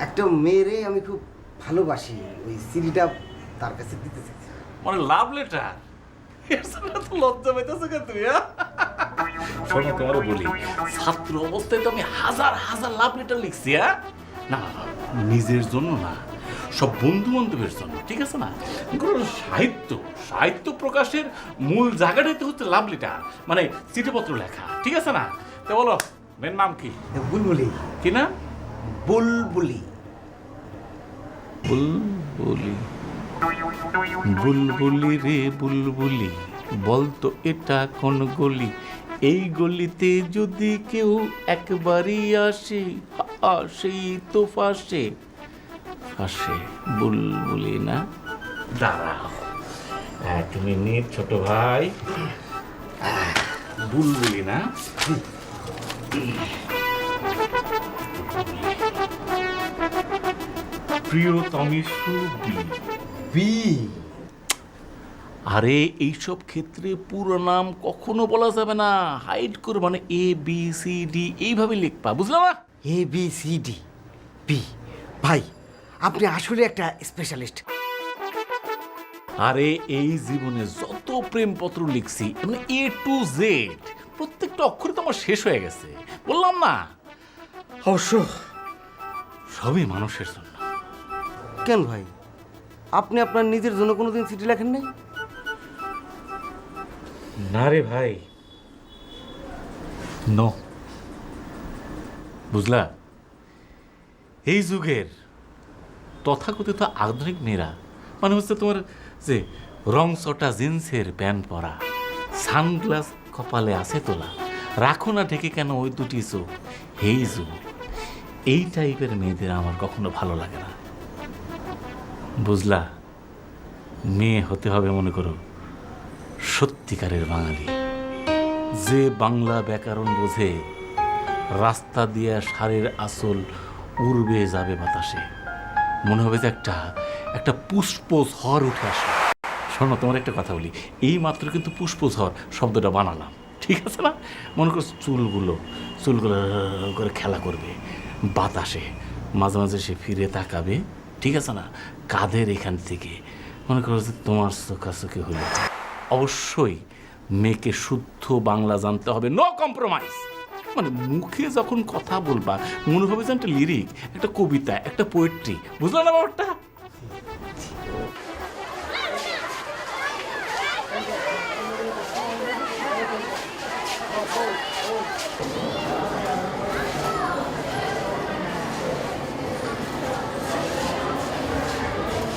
একটা মেয়েরে আমি খুব ভালোবাসি, ওই সিডিটা তার কাছে দিতে চাই। মানে লাভ লেটার? তো লজ্জা পেতেছো কেন তুমি? শোনো, তোমারও বলি, ছাত্র অবস্থায় তো আমি হাজার হাজার লাভ লেটার লিখছি। না, নিজের জন্য না, সব বন্ধু বান্ধবের জন্য, ঠিক আছে না? সাহিত্য সাহিত্য প্রকাশের মূল জায়গাটাই তো হচ্ছে লাভ লেটার, মানে চিঠিপত্র লেখা, ঠিক আছে না? তো বলো, মেয়ের নাম কি? বুলবুলি। কি না? বুলবুলি। বুলবুলি। বুলবুলি রে বুলবুলি, বলতো এটা কোন গলি? এই গলিতে যদি কেউ একবারই আসে, সেই তো ফাঁসে ফাঁসে। বুলবুলি না? দাঁড়াও 1 মিনিট ছোট ভাই। বুলবুলি না? প্রিয়তমী সুবি। বি। আরে এইসব ক্ষেত্রে পুরো নাম কখনো বলা যাবে না, হাইড করে, মানে ABCD এইভাবে লিখবা, বুঝলাম না? ABCD বি। ভাই, আপনি আসলে একটা স্পেশালিস্ট। আরে এই জীবনে যত প্রেমপত্র লিখছি, মানে A to Z, প্রত্যেকটা অক্ষরে তো আমার শেষ হয়ে গেছে, বললাম না? অবশ্য। সবই মানুষের জন্য। কেন ভাই, আপনি আপনার নিজের জন্য কোনোদিন চিঠি লেখেন নাই? না রে ভাই, নো। বুঝলা, এই যুগের তথাকথিত আধুনিক মেয়েরা, মানে হচ্ছে তোমার যে রং চটা জিন্সের প্যান্ট পরা, সানগ্লাস কপালে আছে তোলা, রাখো না ঢেকে কেন ওই দুটি চোখ, এই যুগ, এই টাইপের মেয়েদের আমার কখনো ভালো লাগে না। বুঝলা, মেয়ে হতে হবে মনে করো সত্যিকারের বাঙালি, যে বাংলা ব্যাকরণ বোঝে, রাস্তা দিয়ে ষাঁড়ের আঁচল উড়বে যাবে বাতাসে, মনে হবে যে একটা একটা পুষ্পঝড় উঠে আসে। শোনো, তোমার একটা কথা বলি, এই মাত্র কিন্তু পুষ্পঝড় শব্দটা বানালাম, ঠিক আছে না? মনে করো চুলগুলো করে খেলা করবে বাতাসে, মাঝে মাঝে সে ফিরে তাকাবে, ঠিক আছে না? কাঁধের এখান থেকে মনে করো যে তোমার চোখাচোখি হলো। অবশ্যই মেয়েকে শুদ্ধ বাংলা জানতে হবে, নো কম্প্রোমাইজ। মানে মুখে যখন কথা বলবা মনে হবে যে একটা লিরিক, একটা কবিতা, একটা পোয়েট্রি, বুঝলো না ব্যাপারটা?